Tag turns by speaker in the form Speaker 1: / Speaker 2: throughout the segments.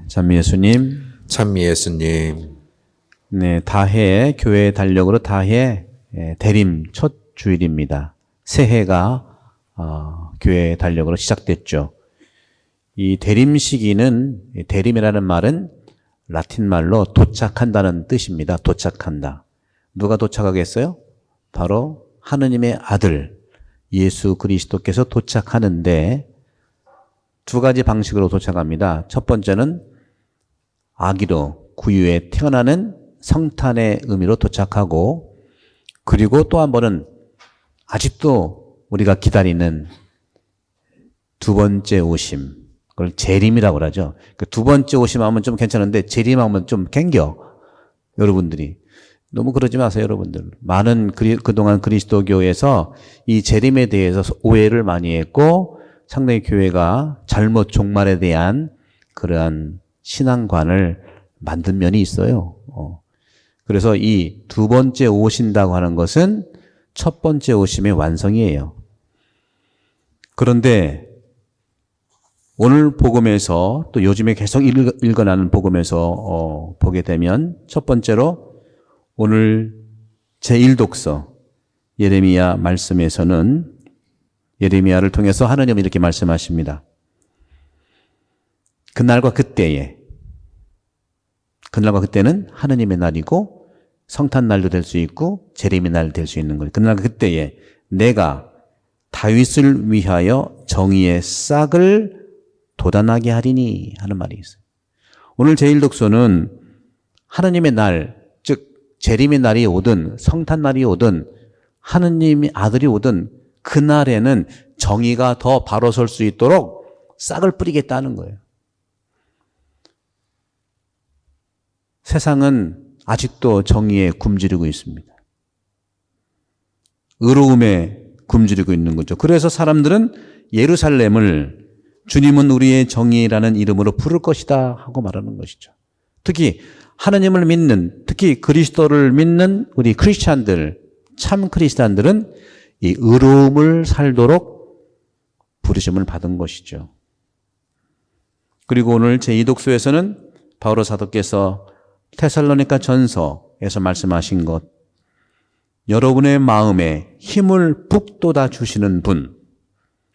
Speaker 1: 찬미 예수님.
Speaker 2: 찬미 예수님.
Speaker 1: 네, 다해 교회 달력으로 다해 대림 첫 주일입니다. 새해가 교회 달력으로 시작됐죠. 이 대림 시기는, 대림이라는 말은 라틴 말로 도착한다는 뜻입니다. 도착한다. 누가 도착하겠어요? 바로 하느님의 아들 예수 그리스도께서 도착하는데 두 가지 방식으로 도착합니다. 첫 번째는 아기로 구유에 태어나는 성탄의 의미로 도착하고, 그리고 또 한 번은 아직도 우리가 기다리는 두 번째 오심, 그걸 재림이라고 그러죠. 그 두 번째 오심 하면 좀 괜찮은데 재림하면 좀 갱겨. 여러분들이 너무 그러지 마세요, 여러분들. 많은 그동안 그리스도교에서 이 재림에 대해서 오해를 많이 했고, 상당히 교회가 잘못 종말에 대한 그러한 신앙관을 만든 면이 있어요. 그래서 이 두 번째 오신다고 하는 것은 첫 번째 오심의 완성이에요. 그런데 오늘 복음에서, 또 요즘에 계속 읽어나는 복음에서 보게 되면, 첫 번째로 오늘 제1독서 예레미야 말씀에서는 예레미야를 통해서 하느님은 이렇게 말씀하십니다. 그날과 그때는 하느님의 날이고 성탄날도 될 수 있고 재림의 날 될 수 있는 거예요. 그날과 그때에 내가 다윗을 위하여 정의의 싹을 돋아나게 하리니 하는 말이 있어요. 오늘 제1독서는 하느님의 날, 즉 재림의 날이 오든 성탄날이 오든 하느님의 아들이 오든 그날에는 정의가 더 바로 설 수 있도록 싹을 뿌리겠다는 거예요. 세상은 아직도 정의에 굶주리고 있습니다. 의로움에 굶주리고 있는 거죠. 그래서 사람들은 예루살렘을 주님은 우리의 정의라는 이름으로 부를 것이다 하고 말하는 것이죠. 특히 하나님을 믿는, 특히 그리스도를 믿는 우리 크리스찬들, 참 크리스찬들은 이 의로움을 살도록 부르심을 받은 것이죠. 그리고 오늘 제2독서에서는 바오로 사도께서 테살로니가 전서에서 말씀하신 것, 여러분의 마음에 힘을 북돋아 주시는 분,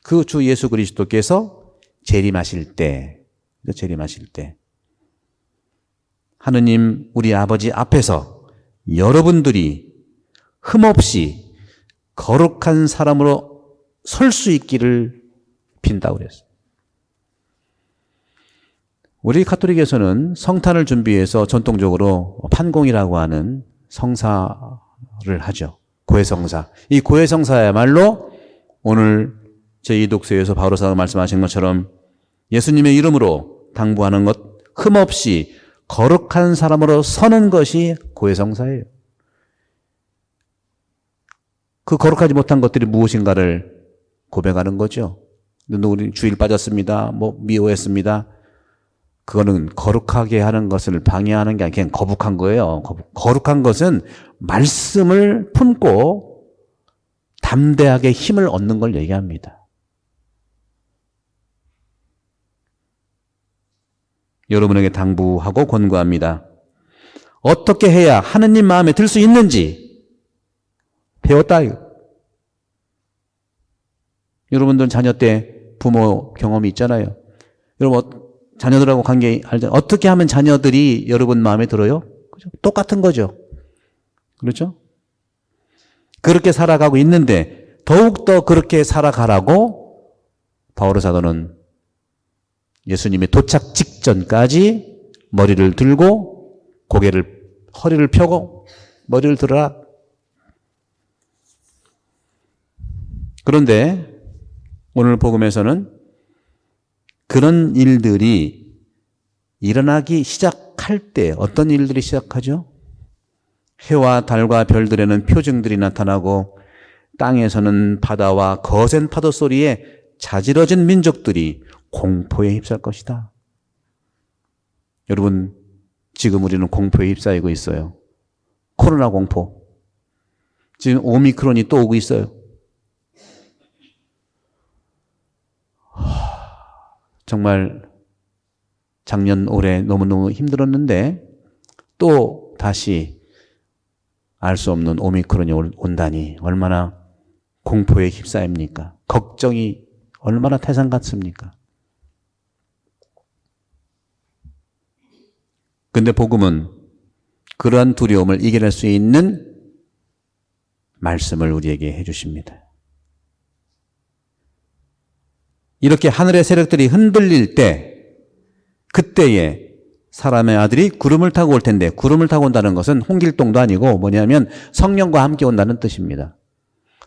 Speaker 1: 그 주 예수 그리스도께서 재림하실 때 하느님 우리 아버지 앞에서 여러분들이 흠없이 거룩한 사람으로 설 수 있기를 빈다고 그랬어요. 우리 가톨릭에서는 성탄을 준비해서 전통적으로 판공이라고 하는 성사를 하죠. 고해성사. 이 고해성사야말로 오늘 제2독서에서 바오로 사도가 말씀하신 것처럼 예수님의 이름으로 당부하는 것, 흠없이 거룩한 사람으로 서는 것이 고해성사예요. 그 거룩하지 못한 것들이 무엇인가를 고백하는 거죠. 우리 주일 빠졌습니다. 미워했습니다. 그거는 거룩하게 하는 것을 방해하는 게 아니라 그냥 거북한 거예요. 거룩한 것은 말씀을 품고 담대하게 힘을 얻는 걸 얘기합니다. 여러분에게 당부하고 권고합니다. 어떻게 해야 하느님 마음에 들 수 있는지 배웠다. 여러분들 자녀 때 부모 경험이 있잖아요. 여러분 자녀들하고 관계할 때 어떻게 하면 자녀들이 여러분 마음에 들어요? 그죠? 똑같은 거죠. 그렇죠? 그렇게 살아가고 있는데 더욱더 그렇게 살아가라고 바오로 사도는 예수님의 도착 직전까지 머리를 들고 허리를 펴고 머리를 들어라. 그런데 오늘 복음에서는 그런 일들이 일어나기 시작할 때 어떤 일들이 시작하죠? 해와 달과 별들에는 표징들이 나타나고 땅에서는 바다와 거센 파도 소리에 자지러진 민족들이 공포에 휩싸일 것이다. 여러분, 지금 우리는 공포에 휩싸이고 있어요. 코로나 공포. 지금 오미크론이 또 오고 있어요. 정말 작년 올해 너무너무 힘들었는데 또 다시 알 수 없는 오미크론이 온다니 얼마나 공포에 휩싸입니까? 걱정이 얼마나 태산 같습니까? 근데 복음은 그러한 두려움을 이겨낼 수 있는 말씀을 우리에게 해주십니다. 이렇게 하늘의 세력들이 흔들릴 때 그때에 사람의 아들이 구름을 타고 올 텐데 구름을 타고 온다는 것은 홍길동도 아니고 뭐냐면 성령과 함께 온다는 뜻입니다.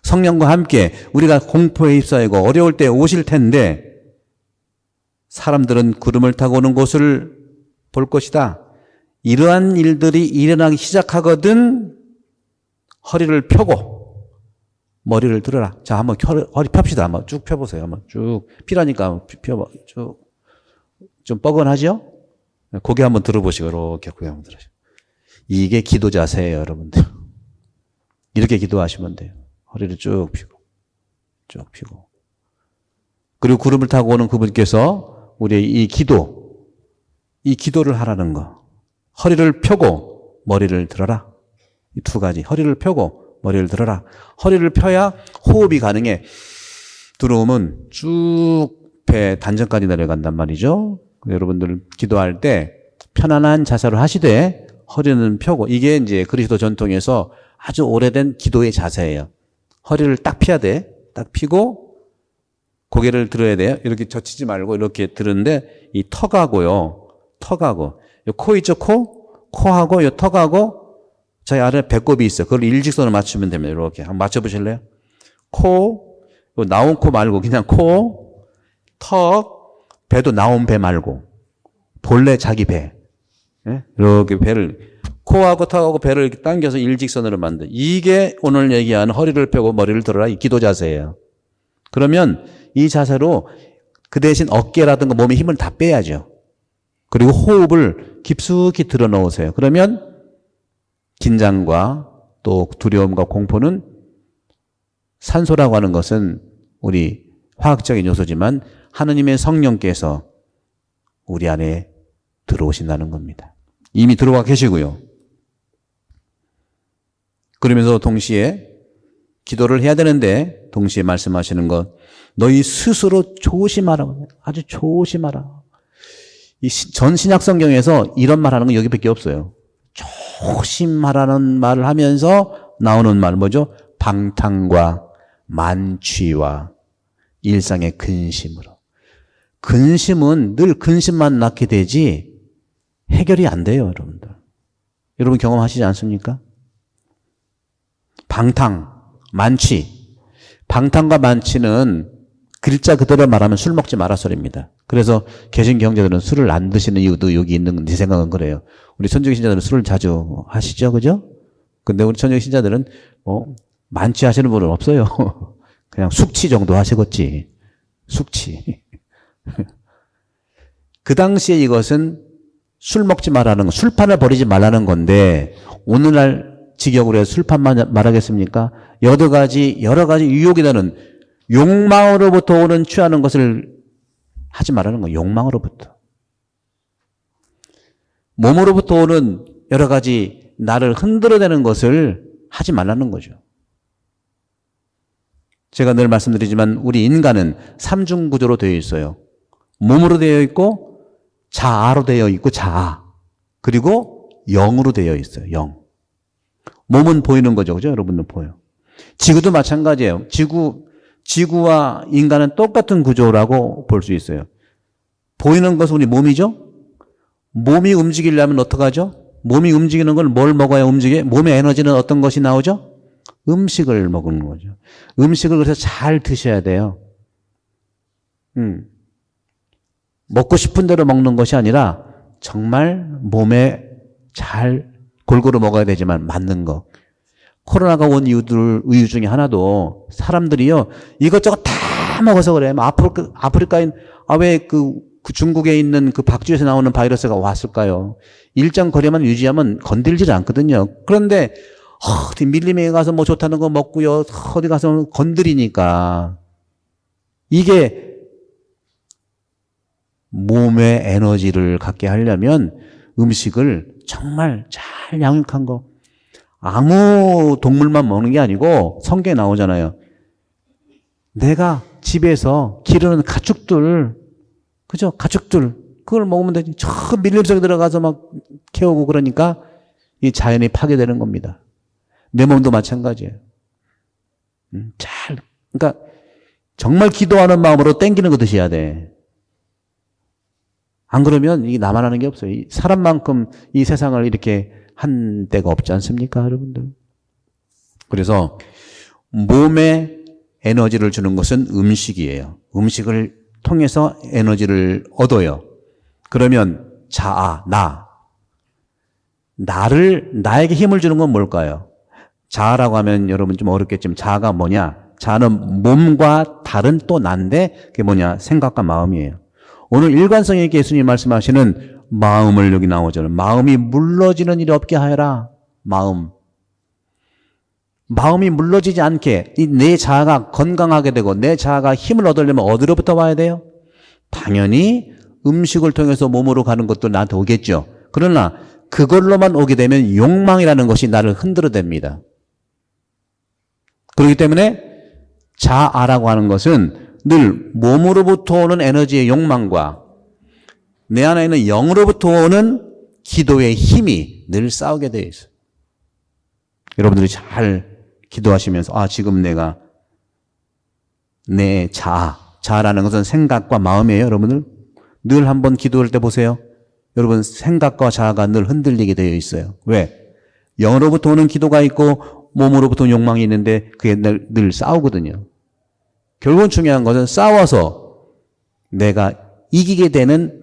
Speaker 1: 성령과 함께 우리가 공포에 휩싸이고 어려울 때 오실 텐데 사람들은 구름을 타고 오는 곳을 볼 것이다. 이러한 일들이 일어나기 시작하거든 허리를 펴고 머리를 들어라. 자, 한번 허리 펴봅시다. 한번 쭉 펴보세요. 한번 쭉 피라니까 펴봐. 쭉 좀 뻐근하죠? 고개 한번 들어보시고 이렇게 고개 한번 들으시고 이게 기도 자세예요, 여러분들. 이렇게 기도하시면 돼요. 허리를 쭉 펴고 쭉 펴고 그리고 구름을 타고 오는 그분께서 우리의 이 기도를 하라는 거. 허리를 펴고 머리를 들어라. 이 두 가지. 허리를 펴고 머리를 들어라. 허리를 펴야 호흡이 가능해. 들어오면 쭉 배 단전까지 내려간단 말이죠. 여러분들 기도할 때 편안한 자세로 하시되 허리는 펴고 이게 이제 그리스도 전통에서 아주 오래된 기도의 자세예요. 허리를 딱 펴야 돼. 딱 펴고 고개를 들어야 돼요. 이렇게 젖히지 말고 이렇게 들는데 이 턱하고요. 턱하고 요 코 있죠? 코하고 요 턱하고 저희 아래 배꼽이 있어요. 그걸 일직선으로 맞추면 됩니다. 이렇게 한번 맞춰보실래요? 코, 나온 코 말고 그냥 코, 턱, 배도 나온 배 말고 본래 자기 배. 이렇게 배를 코하고 턱하고 배를 이렇게 당겨서 일직선으로 만든 이게 오늘 얘기하는 허리를 펴고 머리를 들어라 이 기도 자세예요. 그러면 이 자세로 그 대신 어깨라든가 몸에 힘을 다 빼야죠. 그리고 호흡을 깊숙이 들어 넣으세요. 그러면 긴장과 또 두려움과 공포는 산소라고 하는 것은 우리 화학적인 요소지만 하느님의 성령께서 우리 안에 들어오신다는 겁니다. 이미 들어와 계시고요. 그러면서 동시에 기도를 해야 되는데 동시에 말씀하시는 것 너희 스스로 조심하라. 아주 조심하라. 이 전 신약 성경에서 이런 말하는 건 여기밖에 없어요. 조심하라는 말을 하면서 나오는 말 뭐죠? 방탕과 만취와 일상의 근심으로. 근심은 늘 근심만 낳게 되지 해결이 안 돼요, 여러분들. 여러분 경험하시지 않습니까? 방탕, 만취. 방탕과 만취는 글자 그대로 말하면 술 먹지 마라 소리입니다. 그래서 개신 경제들은 술을 안 드시는 이유도 여기 있는 제 생각은 그래요. 우리 천주교 신자들은 술을 자주 하시죠, 그죠? 근데 우리 천주교 신자들은 만취하시는 분은 없어요. 그냥 숙취 정도 하시겠지. 숙취. 그 당시에 이것은 술 먹지 말라는 거, 술판을 버리지 말라는 건데 오늘날 직역으로 해서 술판만 말하겠습니까? 여러 가지 유혹이 되는 욕망으로부터 오는 취하는 것을 하지 말라는 거예요. 욕망으로부터. 몸으로부터 오는 여러 가지 나를 흔들어대는 것을 하지 말라는 거죠. 제가 늘 말씀드리지만 우리 인간은 삼중 구조로 되어 있어요. 몸으로 되어 있고 자아로 되어 있고 자아. 그리고 영으로 되어 있어요. 영. 몸은 보이는 거죠. 그죠? 여러분들 보여요. 지구도 마찬가지예요. 지구와 인간은 똑같은 구조라고 볼 수 있어요. 보이는 것은 우리 몸이죠? 몸이 움직이려면 어떡하죠? 몸이 움직이는 걸 뭘 먹어야 움직여요? 몸의 에너지는 어떤 것이 나오죠? 음식을 먹는 거죠. 음식을 그래서 잘 드셔야 돼요. 먹고 싶은 대로 먹는 것이 아니라 정말 몸에 잘 골고루 먹어야 되지만 맞는 거. 코로나가 온 이유 중에 하나도 사람들이요 이것저것 다 먹어서 그래요. 아프리카인 왜 그 중국에 있는 그 박쥐에서 나오는 바이러스가 왔을까요? 일정 거리만 유지하면 건들질 않거든요. 그런데 어디 밀림에 가서 뭐 좋다는 거 먹고요. 어디 가서 건드리니까 이게 몸의 에너지를 갖게 하려면 음식을 정말 잘 양육한 거. 아무 동물만 먹는 게 아니고 성경에 나오잖아요. 내가 집에서 기르는 가축들, 그죠? 가축들, 그걸 먹으면 되지. 저 밀림 속에 들어가서 막 키우고 그러니까 이 자연이 파괴되는 겁니다. 내 몸도 마찬가지예요. 그러니까 정말 기도하는 마음으로 땡기는 거 드셔야 돼. 안 그러면 이게 나만 하는 게 없어요. 이 사람만큼 이 세상을 이렇게 한 데가 없지 않습니까, 여러분들? 그래서 몸에 에너지를 주는 것은 음식이에요. 음식을 통해서 에너지를 얻어요. 그러면 나에게 힘을 주는 건 뭘까요? 자아라고 하면 여러분 좀 어렵겠지만 자아가 뭐냐? 자아는 몸과 다른 또 난데 그게 뭐냐? 생각과 마음이에요. 오늘 일관성 있게 예수님 말씀하시는 마음을 여기 나오잖아요. 마음이 물러지는 일이 없게 하여라. 마음이 물러지지 않게 내 자아가 건강하게 되고 내 자아가 힘을 얻으려면 어디로부터 와야 돼요? 당연히 음식을 통해서 몸으로 가는 것도 나한테 오겠죠. 그러나 그걸로만 오게 되면 욕망이라는 것이 나를 흔들어댑니다. 그렇기 때문에 자아라고 하는 것은 늘 몸으로부터 오는 에너지의 욕망과 내 안에 있는 영으로부터 오는 기도의 힘이 늘 싸우게 되어 있어요. 여러분들이 잘 기도하시면서 지금 내가 내 자아라는 것은 생각과 마음이에요. 여러분들 늘 한번 기도할 때 보세요. 여러분 생각과 자아가 늘 흔들리게 되어 있어요. 왜? 영으로부터 오는 기도가 있고 몸으로부터 욕망이 있는데 그게 늘 싸우거든요. 결국은 중요한 것은 싸워서 내가 이기게 되는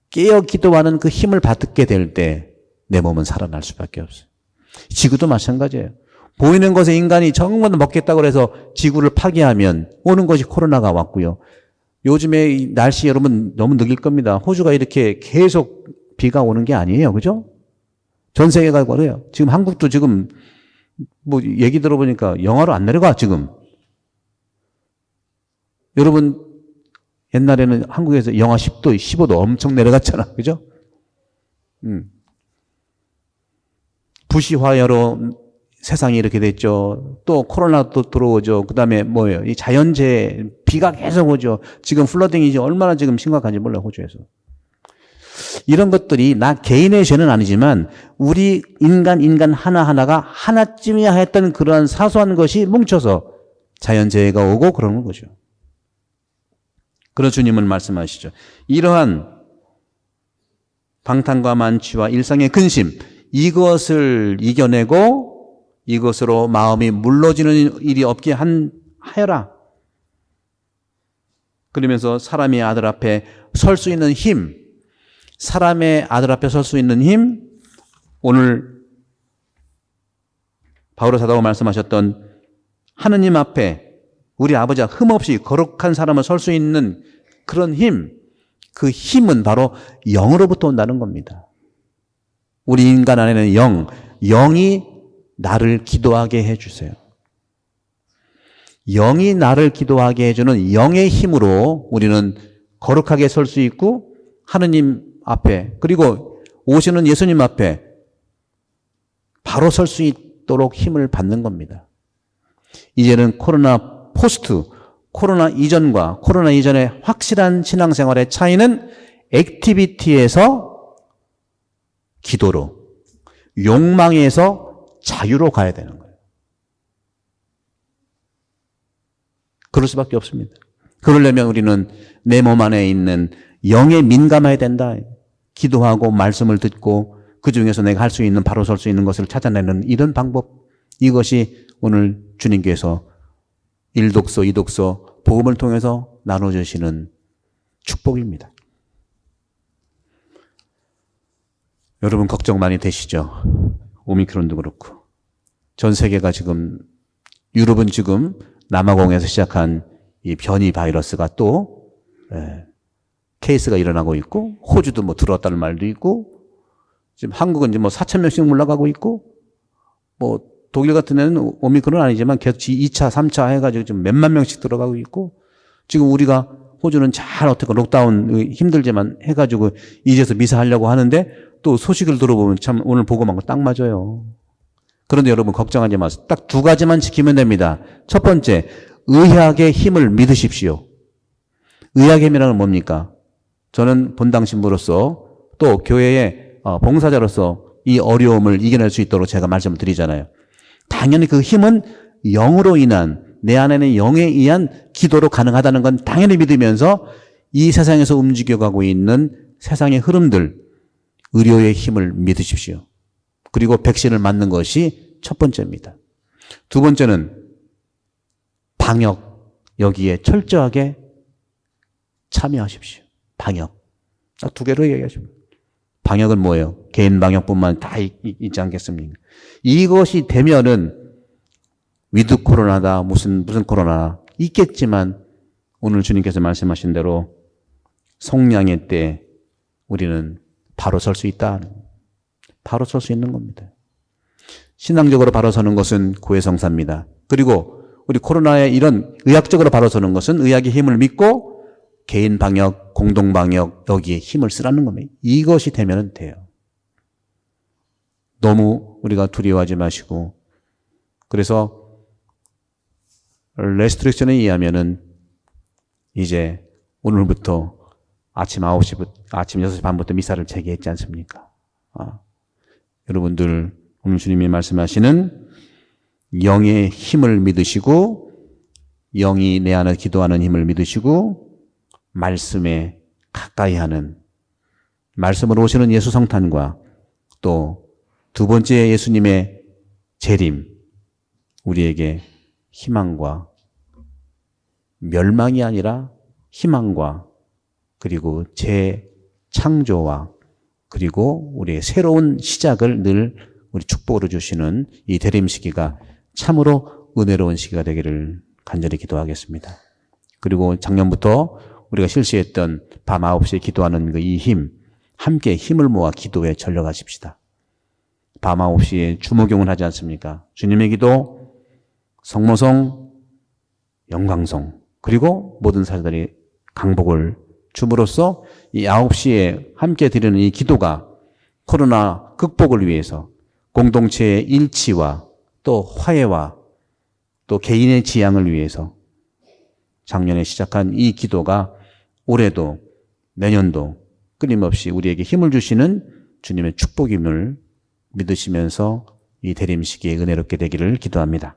Speaker 1: 깨어 기도하는 그 힘을 받게 될 때 내 몸은 살아날 수밖에 없어요. 지구도 마찬가지예요. 보이는 것에 인간이 정말 먹겠다고 해서 지구를 파괴하면 오는 것이 코로나가 왔고요. 요즘에 이 날씨 여러분 너무 느낄 겁니다. 호주가 이렇게 계속 비가 오는 게 아니에요. 그죠? 전 세계가 그래요. 지금 한국도 지금 뭐 얘기 들어보니까 영하로 안 내려가 지금. 여러분 옛날에는 한국에서 영하 10도, 15도 엄청 내려갔잖아. 그죠? 부시화열로 세상이 이렇게 됐죠. 또 코로나도 들어오죠. 그 다음에 뭐예요? 이 자연재해, 비가 계속 오죠. 지금 플러딩이 얼마나 지금 심각한지 몰라요, 호주에서. 이런 것들이 나 개인의 죄는 아니지만 우리 인간 하나하나가 하나쯤이야 했던 그러한 사소한 것이 뭉쳐서 자연재해가 오고 그러는 거죠. 그런 주님은 말씀하시죠. 이러한 방탕과 만취와 일상의 근심, 이것을 이겨내고 이것으로 마음이 물러지는 일이 없게 하여라. 그러면서 사람의 아들 앞에 설 수 있는 힘, 사람의 아들 앞에 설 수 있는 힘, 오늘 바울의 사도가 말씀하셨던 하느님 앞에 우리 아버지가 흠없이 거룩한 사람을 설 수 있는 그런 힘, 그 힘은 바로 영으로부터 온다는 겁니다. 우리 인간 안에는 영이 나를 기도하게 해주세요. 영이 나를 기도하게 해주는 영의 힘으로 우리는 거룩하게 설 수 있고 하느님 앞에 그리고 오시는 예수님 앞에 바로 설 수 있도록 힘을 받는 겁니다. 이제는 코로나 포스트, 코로나 이전과 코로나 이전의 확실한 신앙생활의 차이는 액티비티에서 기도로, 욕망에서 자유로 가야 되는 거예요. 그럴 수밖에 없습니다. 그러려면 우리는 내 몸 안에 있는 영에 민감해야 된다. 기도하고 말씀을 듣고 그 중에서 내가 할 수 있는 바로 설 수 있는 것을 찾아내는 이런 방법, 이것이 오늘 주님께서 1독서, 2독서 복음을 통해서 나눠주시는 축복입니다. 여러분 걱정 많이 되시죠? 오미크론도 그렇고 전 세계가 지금 유럽은 지금 남아공에서 시작한 이 변이 바이러스가 또 케이스가 일어나고 있고 호주도 뭐 들어왔다는 말도 있고 지금 한국은 이제 뭐 4,000명씩 올라가고 있고 뭐 독일 같은 데는 오미크론은 아니지만 계속 2차, 3차 해가지고 지금 몇만 명씩 들어가고 있고 지금 우리가 호주는 잘 어떻게 록다운 힘들지만 해가지고 이제서 미사하려고 하는데 또 소식을 들어보면 참 오늘 보고만 거 딱 맞아요. 그런데 여러분 걱정하지 마세요. 딱 두 가지만 지키면 됩니다. 첫 번째, 의학의 힘을 믿으십시오. 의학의 힘이라는 건 뭡니까? 저는 본당 신부로서 또 교회의 봉사자로서 이 어려움을 이겨낼 수 있도록 제가 말씀을 드리잖아요. 당연히 그 힘은 영으로 인한, 내 안에는 영에 의한 기도로 가능하다는 건 당연히 믿으면서 이 세상에서 움직여가고 있는 세상의 흐름들, 의료의 힘을 믿으십시오. 그리고 백신을 맞는 것이 첫 번째입니다. 두 번째는 방역, 여기에 철저하게 참여하십시오. 방역. 딱 두 개로 얘기하십니다. 방역은 뭐예요? 개인 방역뿐만 다 있지 않겠습니까? 이것이 되면은 위드 코로나다 무슨 코로나 있겠지만 오늘 주님께서 말씀하신 대로 성량의 때 우리는 바로 설 수 있다. 바로 설 수 있는 겁니다. 신앙적으로 바로 서는 것은 고해성사입니다. 그리고 우리 코로나에 이런 의학적으로 바로 서는 것은 의학의 힘을 믿고 개인 방역, 공동 방역 여기에 힘을 쓰라는 겁니다. 이것이 되면 돼요. 너무 우리가 두려워하지 마시고 그래서 레스트릭션에 의하면은 이제 오늘부터 아침 6시 반부터 미사를 재개했지 않습니까? 여러분들 오늘 주님이 말씀하시는 영의 힘을 믿으시고 영이 내 안에 기도하는 힘을 믿으시고 말씀에 가까이 하는 말씀으로 오시는 예수 성탄과 또 두 번째 예수님의 재림 우리에게 희망과 멸망이 아니라 희망과 그리고 재창조와 그리고 우리의 새로운 시작을 늘 우리 축복으로 주시는 이 대림 시기가 참으로 은혜로운 시기가 되기를 간절히 기도하겠습니다. 그리고 작년부터 우리가 실시했던 밤 9시에 기도하는 그 이 힘, 함께 힘을 모아 기도에 전력하십시다. 밤 9시에 주모경을 하지 않습니까? 주님의 기도, 성모성, 영광성, 그리고 모든 사람들이 강복을 줌으로써 이 9시에 함께 드리는 이 기도가 코로나 극복을 위해서 공동체의 일치와 또 화해와 또 개인의 지향을 위해서 작년에 시작한 이 기도가 올해도 내년도 끊임없이 우리에게 힘을 주시는 주님의 축복임을 믿으시면서 이 대림 시기에 은혜롭게 되기를 기도합니다.